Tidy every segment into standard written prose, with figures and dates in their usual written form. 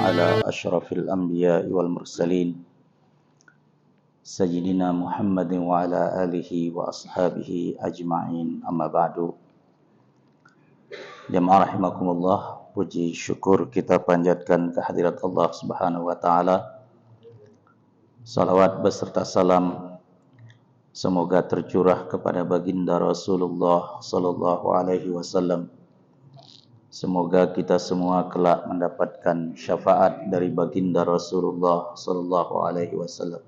على أشرف الأنبياء والمرسلين سيدنا محمد وعلى آله وأصحابه أجمعين أما بعد. Jamaah rahimakumullah, puji syukur kita panjatkan kehadirat Allah Subhanahu wa taala. Salawat beserta salam semoga tercurah kepada baginda Rasulullah sallallahu alaihi wasallam. Semoga kita semua kelak mendapatkan syafaat dari baginda Rasulullah sallallahu alaihi wasallam.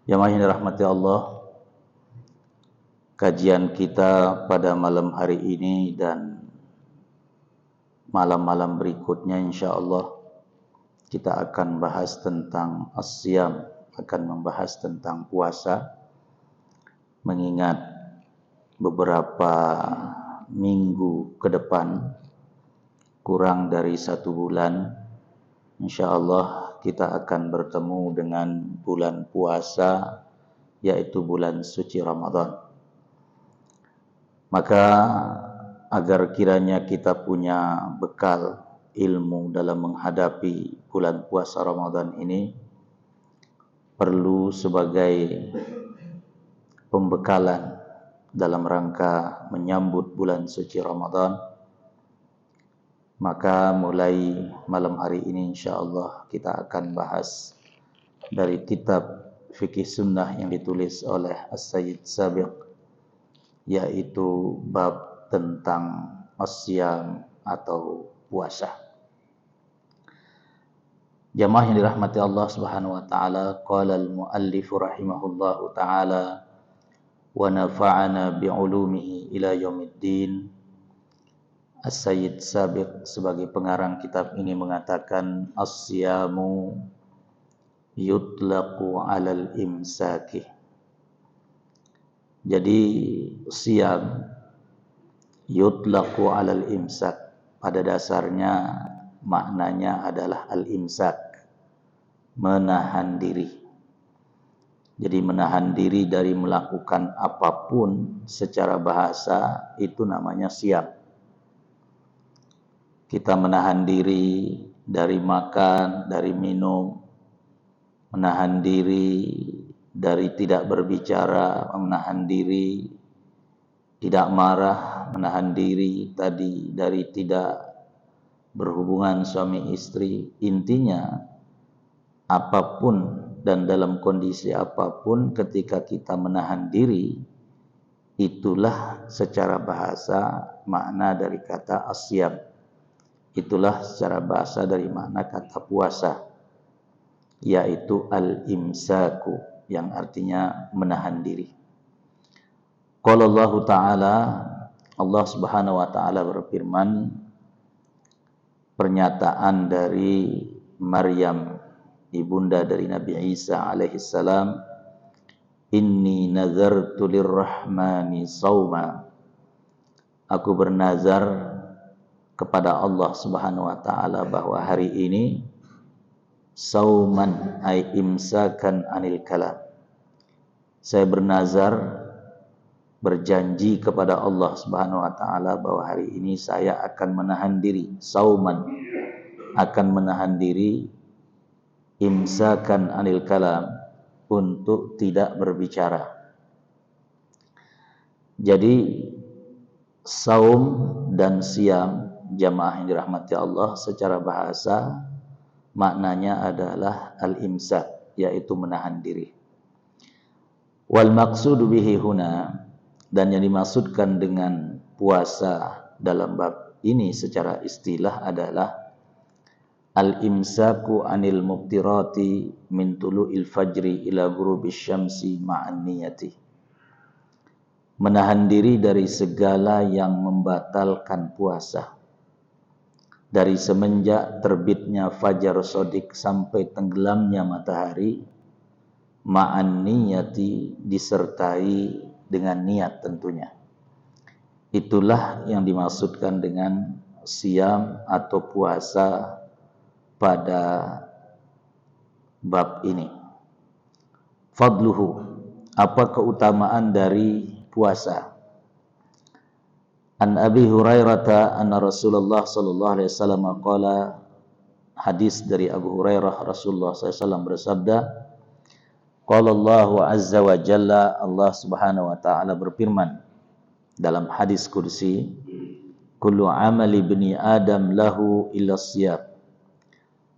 Jamaah yang dirahmati Allah, kajian kita pada malam hari ini dan malam-malam berikutnya insyaallah kita akan bahas tentang as-siyam, akan membahas tentang puasa, mengingat beberapa minggu ke depan, kurang dari 1 bulan, insyaallah kita akan bertemu dengan bulan puasa, yaitu bulan suci Ramadan. Maka agar kiranya kita punya bekal ilmu dalam menghadapi bulan puasa Ramadan ini, perlu sebagai pembekalan dalam rangka menyambut bulan suci Ramadan. Maka mulai malam hari ini insyaallah kita akan bahas dari kitab Fikih Sunnah yang ditulis oleh As-Sayyid Sabiq, yaitu bab tentang as-siyam atau puasa. Jamaah yang dirahmati Allah Subhanahu wa taala, qala al-muallif rahimahullahu taala wa nafa'ana bi'ulumihi ila yaumiddin. As-Sayyid Sabiq sebagai pengarang kitab ini mengatakan as-siyamu yutlaqu 'alal imsaki. Jadi siyam yutlaqu 'alal imsak, pada dasarnya maknanya adalah al-imsak, menahan diri. Jadi menahan diri dari melakukan apapun secara bahasa itu namanya siyam. Kita menahan diri dari makan, dari minum, menahan diri dari tidak berbicara, menahan diri tidak marah, menahan diri tadi dari tidak berhubungan suami istri. Intinya apapun dan dalam kondisi apapun ketika kita menahan diri, itulah secara bahasa makna dari kata as-siyam. Itulah secara bahasa dari makna kata puasa, yaitu al-imsaku, yang artinya menahan diri. Qala Allah Ta'ala, Allah Subhanahu wa taala berfirman, pernyataan dari Maryam, ibunda dari Nabi Isa alaihi salam, inni nazartu lirrahmani sauma, aku bernazar kepada Allah Subhanahu wa taala bahwa hari ini sauman ay imsakan anil kalam, saya bernazar, berjanji kepada Allah Subhanahu wa taala bahwa hari ini saya akan menahan diri, sauman, akan menahan diri, imsakan anil kalam, untuk tidak berbicara. Jadi saum dan siam, jamaah yang dirahmati Allah, secara bahasa maknanya adalah al-imsak, yaitu menahan diri. Wal maqsudu bihi huna, dan yang dimaksudkan dengan puasa dalam bab ini secara istilah adalah al-imsaku anil muftirati min tulu'il fajri ila ghurubis syamsi ma'an niyati, menahan diri dari segala yang membatalkan puasa, dari semenjak terbitnya fajar shadiq sampai tenggelamnya matahari, ma'an niyati, disertai dengan niat tentunya. Itulah yang dimaksudkan dengan siyam atau puasa pada bab ini. Fadluhu, apa keutamaan dari puasa? An Abi Hurairah anna Rasulullah sallallahu alaihi wasallam qala hadis dari Abu Hurairah, Rasulullah SAW bersabda, qala Allahu azza wa jalla, Allah Subhanahu wa taala berfirman dalam hadis kursi, kullu amali ibni Adam lahu illa siyam.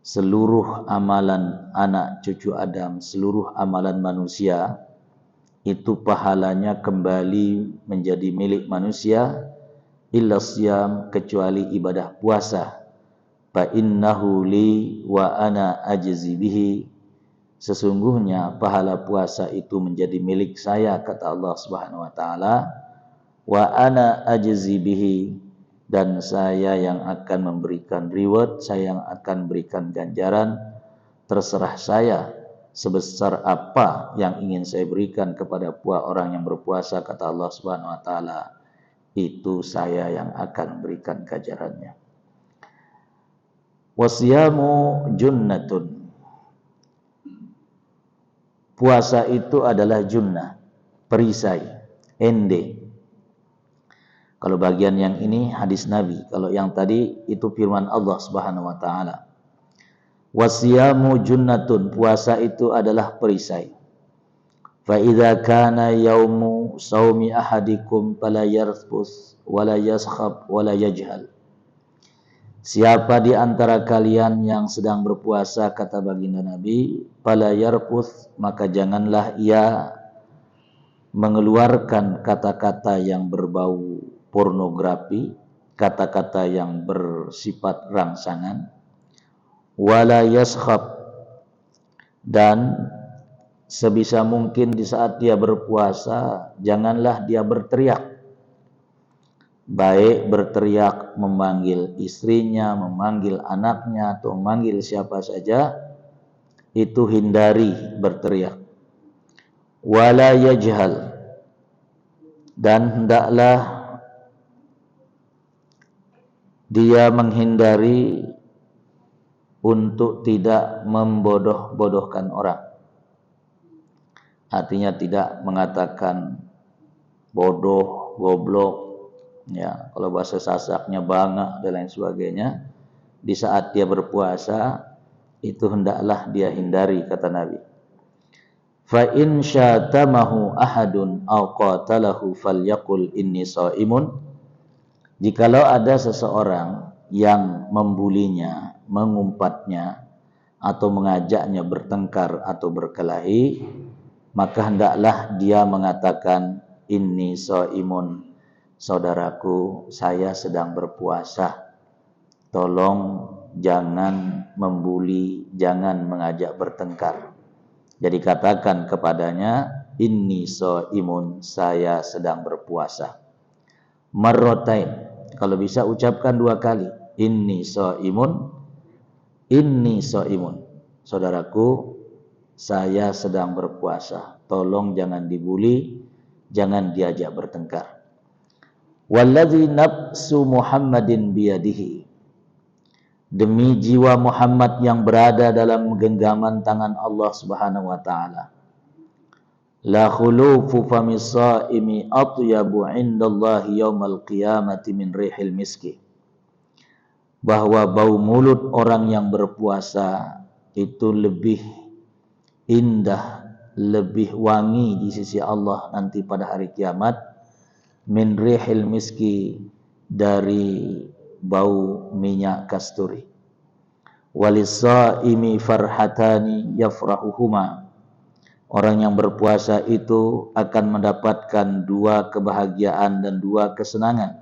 Seluruh amalan anak cucu Adam, seluruh amalan manusia itu pahalanya kembali menjadi milik manusia, illa siyam, kecuali ibadah puasa. Fa innahu li wa ana ajzi bihi. Sesungguhnya pahala puasa itu menjadi milik saya, kata Allah Subhanahu wa taala. Wa ana ajzi bihi, dan saya yang akan memberikan reward, saya yang akan berikan ganjaran. Terserah saya sebesar apa yang ingin saya berikan kepada orang yang berpuasa, kata Allah Subhanahu wa taala, itu saya yang akan berikan ganjarannya. Wasiyamu junnatun. Puasa itu adalah junnah, perisai, ende. Kalau bagian yang ini hadis Nabi, kalau yang tadi itu firman Allah Subhanahu wa taala. Wasiyamu junnatun, puasa itu adalah perisai. Fa idza kana yaumu saumi ahadikum fala yarfus wala yaskhab wala yajhal. Siapa di antara kalian yang sedang berpuasa, kata baginda Nabi, fala yarfus, maka janganlah ia mengeluarkan kata-kata yang berbau pornografi, kata-kata yang bersifat rangsangan, wala yaskhab, dan sebisa mungkin di saat dia berpuasa janganlah dia berteriak, baik berteriak memanggil istrinya, memanggil anaknya, atau memanggil siapa saja, itu hindari berteriak. Wala yajhal, dan hendaklah dia menghindari untuk tidak membodoh-bodohkan orang. Artinya tidak mengatakan bodoh, goblok, ya, kalau bahasa Sasaknya bangga dan lain sebagainya. Di saat dia berpuasa itu hendaklah dia hindari, kata Nabi. Fa in syatamahu ahadun aw qatalahu falyaqul inni shaimun. Jikalau ada seseorang yang membulinya, mengumpatnya, atau mengajaknya bertengkar atau berkelahi, maka hendaklah dia mengatakan inni shaimun, saudaraku, saya sedang berpuasa. Tolong jangan membuli, jangan mengajak bertengkar. Jadi katakan kepadanya inni shaimun, saya sedang berpuasa. Marrotain, kalau bisa ucapkan 2 kali, inni shaimun, inni shaimun, saudaraku, saya sedang berpuasa. Tolong jangan dibuli, jangan diajak bertengkar. Walladzi nafsu Muhammadin biyadihi, demi jiwa Muhammad yang berada dalam genggaman tangan Allah Subhanahu wa taala, la khulufu famis shaimi atyabu indallahi yaumal qiyamati min rihil miski. Bahwa bau mulut orang yang berpuasa itu lebih indah, lebih wangi di sisi Allah nanti pada hari kiamat, min rihil miski, dari bau minyak kasturi. Walisaimi farhatani yafrahuhuma, orang yang berpuasa itu akan mendapatkan 2 kebahagiaan dan 2 kesenangan.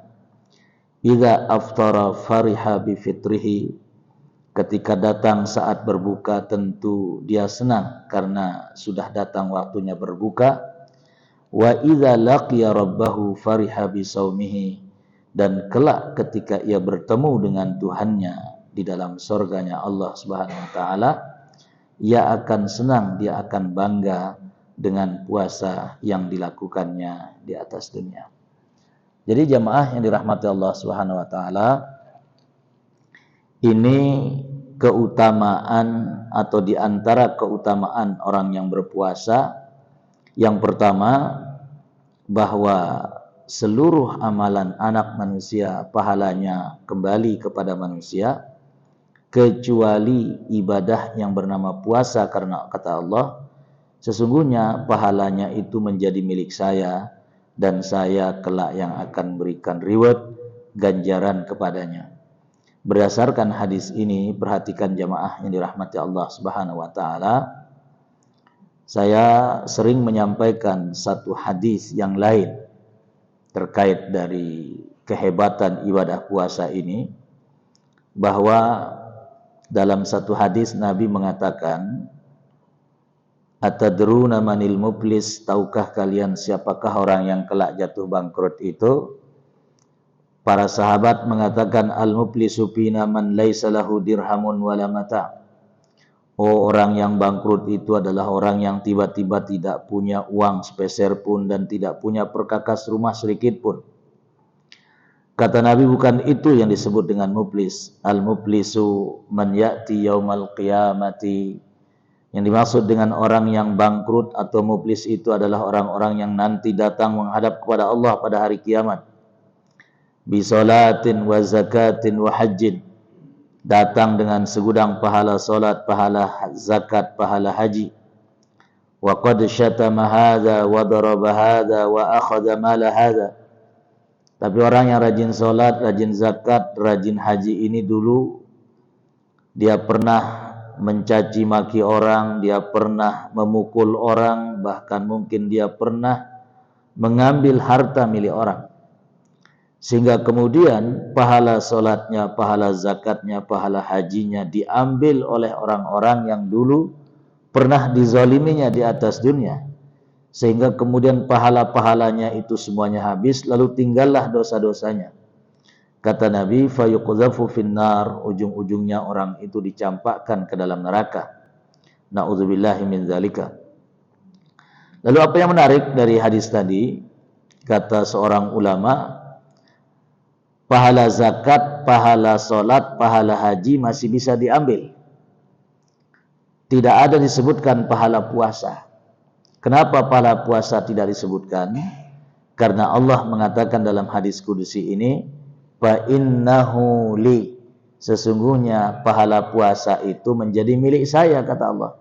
Idza aftara fariha bi fitrihi, ketika datang saat berbuka tentu dia senang karena sudah datang waktunya berbuka. Wa idza laqiya rabbahu fariha bi saumihi, dan kelak ketika ia bertemu dengan Tuhannya di dalam surganya Allah Subhanahu wa taala, ia akan senang, dia akan bangga dengan puasa yang dilakukannya di atas dunia. Jadi jamaah yang dirahmati Allah Subhanahu wa taala, ini keutamaan atau di antara keutamaan orang yang berpuasa, yang pertama bahwa seluruh amalan anak manusia pahalanya kembali kepada manusia. kecuali ibadah yang bernama puasa, karena kata Allah, sesungguhnya pahalanya itu menjadi milik saya dan saya kelak yang akan berikan reward ganjaran kepadanya. Berdasarkan hadis ini, perhatikan jamaah yang dirahmati Allah Subhanahu wa taala, saya sering menyampaikan satu hadis yang lain terkait dari kehebatan ibadah puasa ini, bahwa dalam satu hadis Nabi mengatakan, atadruna manil muflis, tahukah kalian siapakah orang yang kelak jatuh bangkrut itu? Para sahabat mengatakan, al-muflisu fina man laisa lahu dirhamun wala mata'. Oh, orang yang bangkrut itu adalah orang yang tiba-tiba tidak punya uang sepeser pun dan tidak punya perkakas rumah sedikit pun. Kata Nabi, bukan itu yang disebut dengan muflis. Al-muflisu man ya'ti yaumal qiyamati. Yang dimaksud dengan orang yang bangkrut atau muflis itu adalah orang-orang yang nanti datang menghadap kepada Allah pada hari kiamat. Bisolatin wa zakatin wa hajjin. Datang dengan segudang pahala solat, pahala zakat, pahala haji. Wa qad syatama hadza wa daraba hadza wa akhadha mala hadza. Tapi orang yang rajin sholat, rajin zakat, rajin haji ini dulu dia pernah mencaci maki orang, dia pernah memukul orang, bahkan mungkin dia pernah mengambil harta milik orang. Sehingga kemudian pahala sholatnya, pahala zakatnya, pahala hajinya diambil oleh orang-orang yang dulu pernah dizaliminya di atas dunia. Sehingga kemudian pahala-pahalanya itu semuanya habis, lalu tinggallah dosa-dosanya. Kata Nabi, fayuqdhafu finnar, ujung-ujungnya orang itu dicampakkan ke dalam neraka. Na'udzubillahi min dzalika. Lalu apa yang menarik dari hadis tadi? Kata seorang ulama, pahala zakat, pahala salat, pahala haji masih bisa diambil. Tidak ada disebutkan pahala puasa. Kenapa pahala puasa tidak disebutkan? Karena Allah mengatakan dalam hadis kudusi ini, fa innahu li, sesungguhnya pahala puasa itu menjadi milik saya, kata Allah.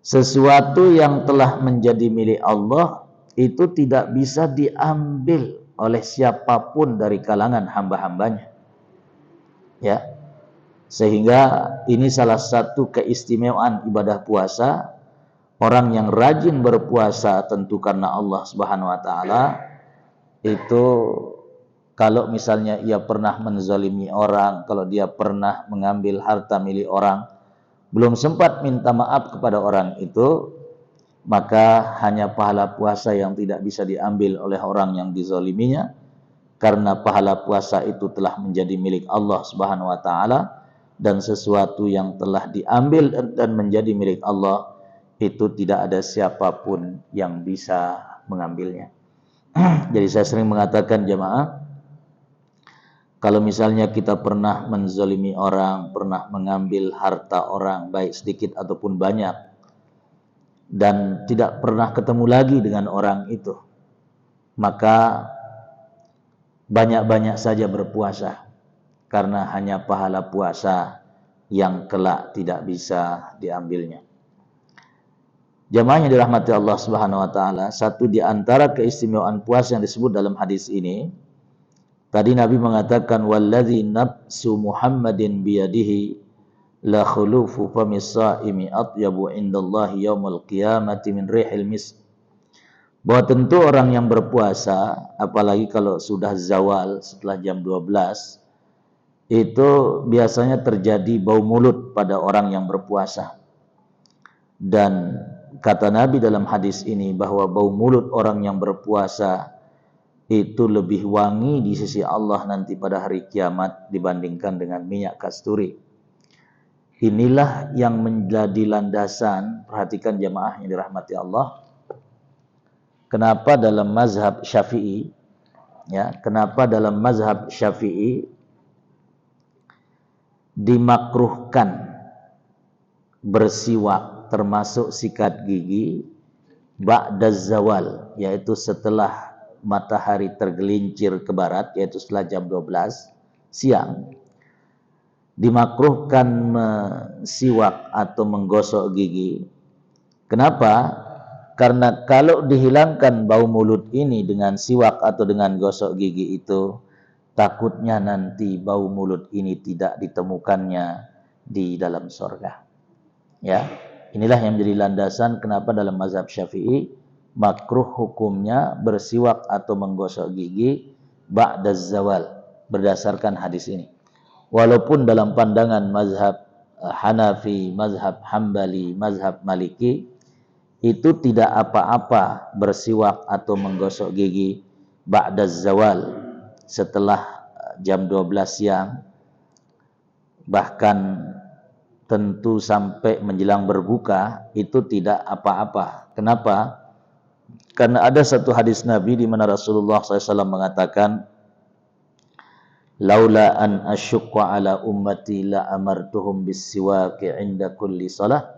Sesuatu yang telah menjadi milik Allah itu tidak bisa diambil oleh siapapun dari kalangan hamba-hambanya. Ya. Sehingga ini salah satu keistimewaan ibadah puasa. Orang yang rajin berpuasa tentu karena Allah Subhanahu wa taala itu, kalau misalnya ia pernah menzalimi orang, kalau dia pernah mengambil harta milik orang, belum sempat minta maaf kepada orang itu, maka hanya pahala puasa yang tidak bisa diambil oleh orang yang dizaliminya, karena pahala puasa itu telah menjadi milik Allah Subhanahu wa taala, dan sesuatu yang telah diambil dan menjadi milik Allah itu tidak ada siapapun yang bisa mengambilnya. Jadi saya sering mengatakan jamaah, kalau misalnya kita pernah menzalimi orang, pernah mengambil harta orang, baik sedikit ataupun banyak, dan tidak pernah ketemu lagi dengan orang itu, maka banyak-banyak saja berpuasa, karena hanya pahala puasa yang kelak tidak bisa diambilnya. Jamaah yang dirahmati Allah Subhanahu wa taala, satu di antara keistimewaan puasa yang disebut dalam hadis ini, tadi Nabi mengatakan, wallazi nafsu Muhammadin biyadihi la khulufu famis shaimi atyabu indallahi yaumil qiyamati min rihil misk. Bahwa tentu orang yang berpuasa, apalagi kalau sudah zawal setelah jam 12, itu biasanya terjadi bau mulut pada orang yang berpuasa. Dan kata Nabi dalam hadis ini bahwa bau mulut orang yang berpuasa itu lebih wangi di sisi Allah nanti pada hari kiamat dibandingkan dengan minyak kasturi. Inilah yang menjadi landasan, perhatikan jamaah yang dirahmati Allah, kenapa dalam mazhab Syafi'i, ya, kenapa dalam mazhab Syafi'i dimakruhkan bersiwak termasuk sikat gigi ba'daz zawal, yaitu setelah matahari tergelincir ke barat, yaitu setelah jam 12 siang. dimakruhkan siwak atau menggosok gigi. Kenapa? Karena kalau dihilangkan bau mulut ini dengan siwak atau dengan gosok gigi itu, takutnya nanti bau mulut ini tidak ditemukannya di dalam surga. Ya, inilah yang menjadi landasan kenapa dalam mazhab Syafi'i makruh hukumnya bersiwak atau menggosok gigi ba'da zawal berdasarkan hadis ini. Walaupun dalam pandangan mazhab Hanafi, mazhab Hambali, mazhab Maliki itu tidak apa-apa bersiwak atau menggosok gigi ba'da zawal setelah jam 12 siang, bahkan tentu sampai menjelang berbuka itu tidak apa-apa. Kenapa? Karena ada satu hadis Nabi di mana Rasulullah SAW mengatakan, laula an asyqa ala ummati la amartuhum bis-siwaki 'inda kulli shalah.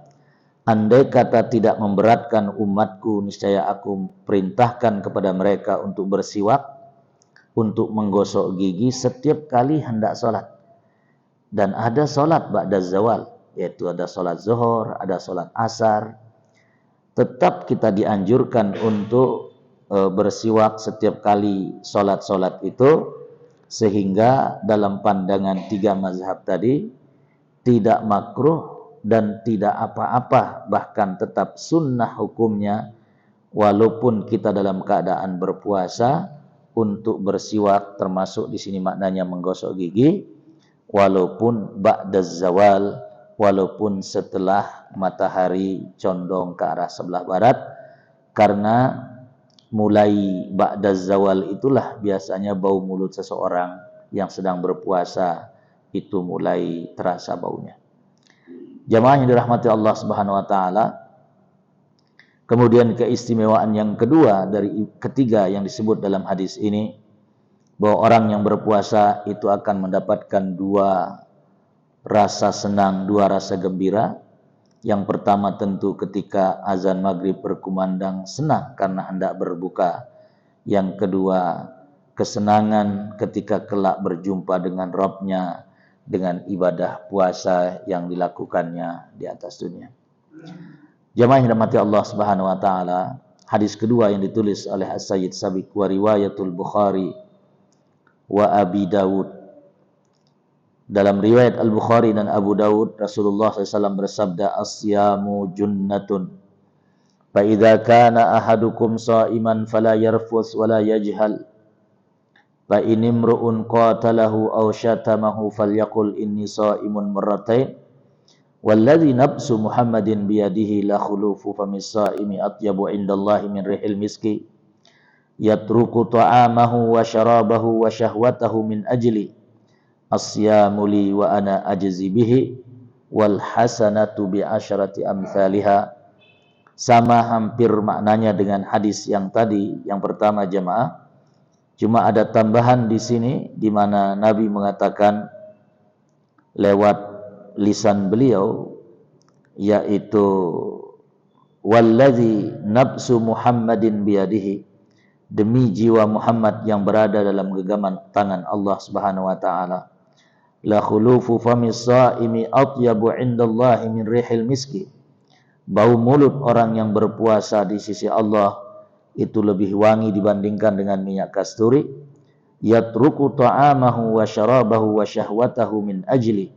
Andai kata tidak memberatkan umatku, niscaya aku perintahkan kepada mereka untuk bersiwak, untuk menggosok gigi setiap kali hendak sholat. Dan ada sholat ba'da zawal, yaitu ada sholat zuhur, ada sholat asar. Tetap kita dianjurkan untuk bersiwak setiap kali sholat-sholat itu, sehingga dalam pandangan tiga mazhab tadi tidak makruh dan tidak apa-apa, bahkan tetap sunnah hukumnya walaupun kita dalam keadaan berpuasa untuk bersiwak, termasuk di sini maknanya menggosok gigi, walaupun ba'da zawal, walaupun setelah matahari condong ke arah sebelah barat, karena mulai ba'da zawal itulah biasanya bau mulut seseorang yang sedang berpuasa itu mulai terasa baunya. Jamaah yang dirahmati Allah Subhanahu wa taala. Kemudian keistimewaan yang kedua dari ketiga yang disebut dalam hadis ini, bahwa orang yang berpuasa itu akan mendapatkan dua rasa senang, dua rasa gembira. Yang pertama tentu ketika azan maghrib berkumandang senang karena hendak berbuka. Yang kedua kesenangan ketika kelak berjumpa dengan Rabb-Nya dengan ibadah puasa yang dilakukannya di atas dunia. Jamaah yang dirahmati Allah Subhanahu wa taala, hadis kedua yang ditulis oleh As-Sayyid Sabiq wa riwayatul Bukhari wa Abi Dawud. Dalam riwayat Al-Bukhari dan Abu Dawud, Rasulullah SAW bersabda, as-siyamu junnatun, fa idza kana ahadukum sha'iman fala yarfus wala yajhal, fa in imru'un qatalahu aw syatamahu falyaqul inni sha'imun marratain, walladzi nafsu Muhammadin biyadihi la khulufu famis sha'imi atyabu indallahi min rihil miski, yatruku ta'amahu wa syarabahu wa syahwatahu min ajli as-siyamu li wa ana ajzi bihi wal hasanatu bi asyrati amsalha. Sama hampir maknanya dengan hadis yang tadi yang pertama jemaah. Cuma ada tambahan di sini di mana Nabi mengatakan lewat lisan beliau, yaitu walladzi nafsu Muhammadin biyadihi, demi jiwa Muhammad yang berada dalam genggaman tangan Allah Subhanahu wa taala, la khulufu famis shaimi atyabu indallahi min rihil miski, bau mulut orang yang berpuasa di sisi Allah itu lebih wangi dibandingkan dengan minyak kasturi. Yatruku ta'amahu wa syarabahu wa syahwatahu min ajli,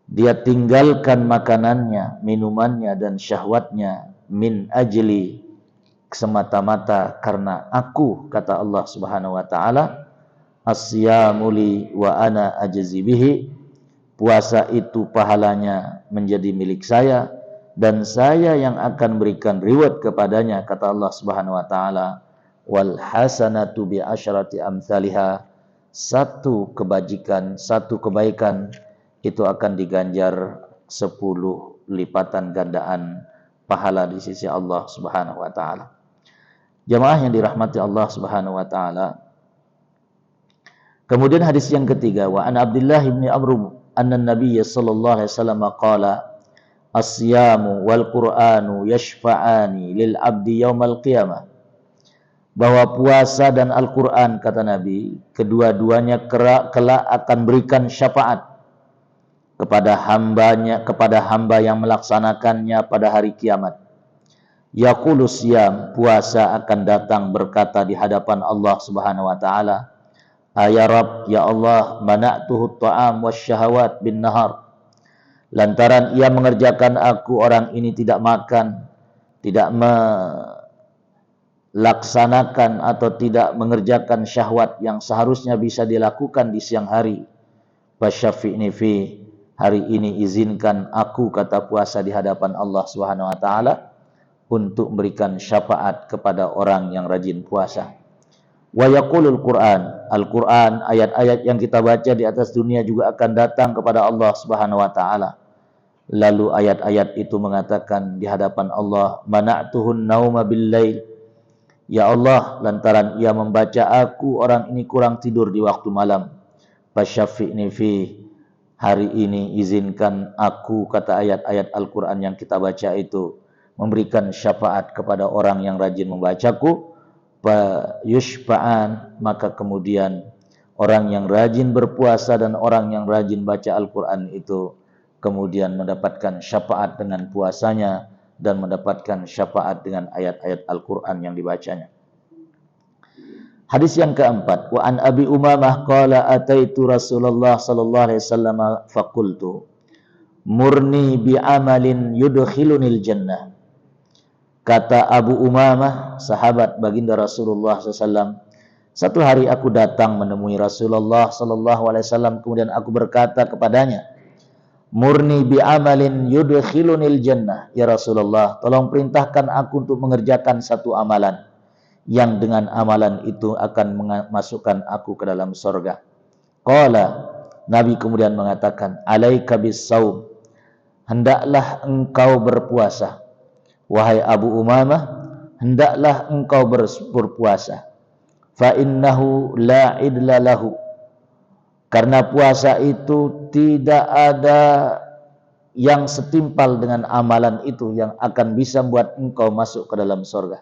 dia tinggalkan makanannya, minumannya dan syahwatnya min ajli, semata-mata karena aku, kata Allah Subhanahu wa taala, as-siyamu li wa ana ajzi bihi, puasa itu pahalanya menjadi milik saya dan saya yang akan berikan reward kepadanya, kata Allah Subhanahu wa taala, wal hasanatu bi asyrati amsalha, satu kebajikan, satu kebaikan itu akan diganjar 10 lipatan gandaan pahala di sisi Allah Subhanahu wa taala. Jamaah yang dirahmati Allah Subhanahu wa taala. Kemudian hadis yang ketiga, wa an Abdullah bin Amr anna Nabiy sallallahu alaihi wasallam qala, as-siyamu wal Qur'anu yashfa'ani lil 'abdi yaumal qiyamah, bahwa puasa dan Al-Qur'an, kata Nabi, kedua-duanya kelak akan berikan syafaat kepada hamba yang melaksanakannya pada hari kiamat. Yaqulu siyam, puasa akan datang berkata di hadapan Allah Subhanahu wa taala, ya Rabb, ya Allah, mana'tuhu ta'am wasyahawat bin nahar. Lantaran ia mengerjakan aku orang ini tidak makan, tidak melaksanakan atau tidak mengerjakan syahwat yang seharusnya bisa dilakukan di siang hari. Fasyafi'ni fi, hari ini izinkan aku, kata puasa, di hadapan Allah Subhanahu wa taala untuk memberikan syafaat kepada orang yang rajin puasa. Wa yaqulul Qur'an, Al-Qur'an, ayat-ayat yang kita baca di atas dunia juga akan datang kepada Allah Subhanahu wa taala. Lalu ayat-ayat itu mengatakan di hadapan Allah, mana'tuhun nauma bil-lail. Ya Allah, lantaran ia membaca aku orang ini kurang tidur di waktu malam. Fasyafi'ni fi, hari ini izinkan aku, kata ayat-ayat Al-Qur'an yang kita baca itu, memberikan syafaat kepada orang yang rajin membacaku. Fa yushfa'an, maka kemudian orang yang rajin berpuasa dan orang yang rajin baca Al-Qur'an itu kemudian mendapatkan syafaat dengan puasanya dan mendapatkan syafaat dengan ayat-ayat Al-Qur'an yang dibacanya. Hadis yang keempat, wa an Abi Umamah qala ataitu Rasulullah sallallahu alaihi wasallam faqultu murni bi amalin yudkhilunil jannah. Kata Abu Umamah, sahabat baginda Rasulullah SAW, satu hari aku datang menemui Rasulullah sallallahu alaihi wasallam, kemudian aku berkata kepadanya, murni bi amalin yudkhilunil jannah. Ya Rasulullah, tolong perintahkan aku untuk mengerjakan satu amalan yang dengan amalan itu akan memasukkan aku ke dalam surga. Qala, Nabi kemudian mengatakan, alaika bis-saum, hendaklah engkau berpuasa. Wahai Abu Umamah, hendaklah engkau berpuasa. Fa innahu la idla lahu, karena puasa itu tidak ada yang setimpal dengan amalan itu yang akan bisa membuat engkau masuk ke dalam surga.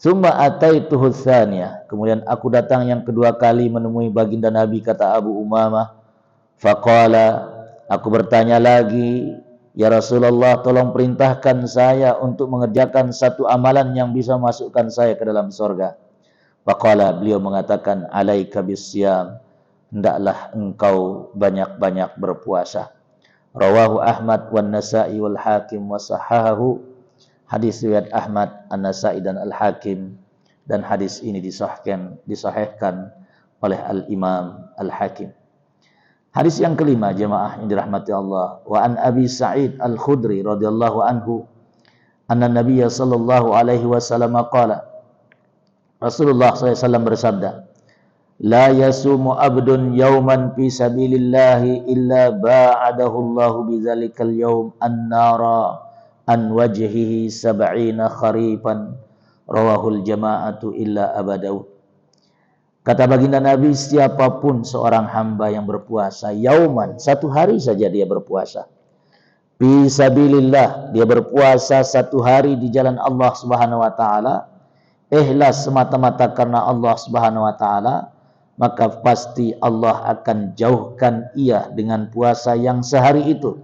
Tsumma ataituhu tsaniyah, kemudian aku datang yang kedua kali menemui baginda Nabi, kata Abu Umamah. Faqala, aku bertanya lagi, ya Rasulullah, tolong perintahkan saya untuk mengerjakan satu amalan yang bisa masukkan saya ke dalam surga. Faqala, beliau mengatakan, alaika bisyam, hendaklah engkau banyak-banyak berpuasa. Rawahu Ahmad wan Nasa'i wal Hakim wa sahahahu. Hadis riwayat Ahmad, An-Nasa'i dan Al-Hakim, dan hadis ini disahihkan oleh Al-Imam Al-Hakim. Hadis yang kelima, jemaah yang dirahmati Allah, wa an Abi Sa'id Al-Khudri radhiyallahu anhu anna Nabiyya sallallahu alaihi wasallam qala, Rasulullah SAW bersabda, la yasumu abdun yawman fi sabilillahi illa ba'adahu Allahu bidzalikal yawm an-nara an wajhihi sab'ina kharifan. Rawahul jama'atu illa Abu Daud. Kata baginda Nabi, siapapun seorang hamba yang berpuasa yauman, satu hari saja dia berpuasa, fi sabilillah, dia berpuasa satu hari di jalan Allah Subhanahu wa taala, ikhlas semata-mata karena Allah Subhanahu wa taala, maka pasti Allah akan jauhkan ia dengan puasa yang sehari itu.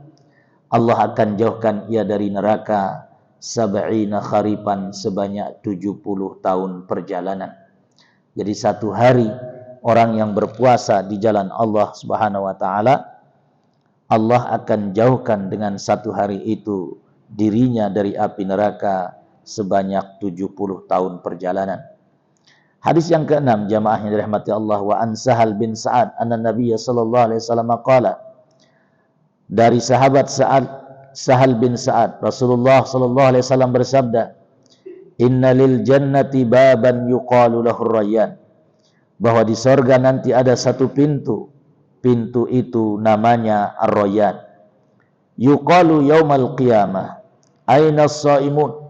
Allah akan jauhkan ia dari neraka sab'ina kharifan, sebanyak 70 tahun perjalanan. Jadi satu hari orang yang berpuasa di jalan Allah Subhanahu wa taala, Allah akan jauhkan dengan satu hari itu dirinya dari api neraka sebanyak 70 tahun perjalanan. Hadis yang keenam, jamaah yang dirahmati Allah, wa an Sahal bin Sa'ad anna Nabiy sallallahu alaihi wasallam qala, dari sahabat Sahal bin Sa'ad, Rasulullah sallallahu alaihi wasallam bersabda, inna lil jannati baban yuqalu lahu Rayyan, bahwa di sorga nanti ada satu pintu, pintu itu namanya Ar-Rayyan. Yuqalu yaumal qiyamah aina as-shaimun,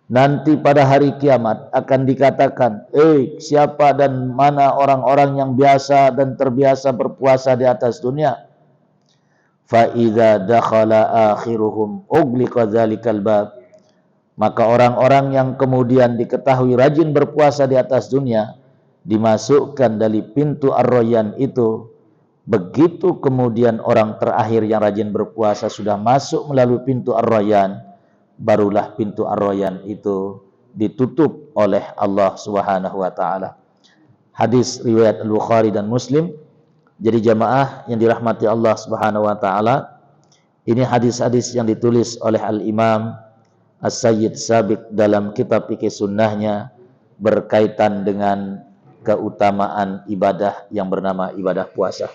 nanti pada hari kiamat akan dikatakan, siapa dan mana orang-orang yang biasa dan terbiasa berpuasa di atas dunia. Fa idza dakhala akhiruhum ughliqa dzalikal bab, maka orang-orang yang kemudian diketahui rajin berpuasa di atas dunia dimasukkan dari pintu Ar-Rayyan itu, begitu kemudian orang terakhir yang rajin berpuasa sudah masuk melalui pintu Ar-Rayyan, barulah pintu Ar-Rayyan itu ditutup oleh Allah Subhanahu wa taala. Hadis riwayat Al-Bukhari dan Muslim. Jadi jamaah yang dirahmati Allah Subhanahu wa taala, ini hadis-hadis yang ditulis oleh Al-Imam As-Sayyid Sabiq dalam kitab fikih sunnahnya berkaitan dengan keutamaan ibadah yang bernama ibadah puasa.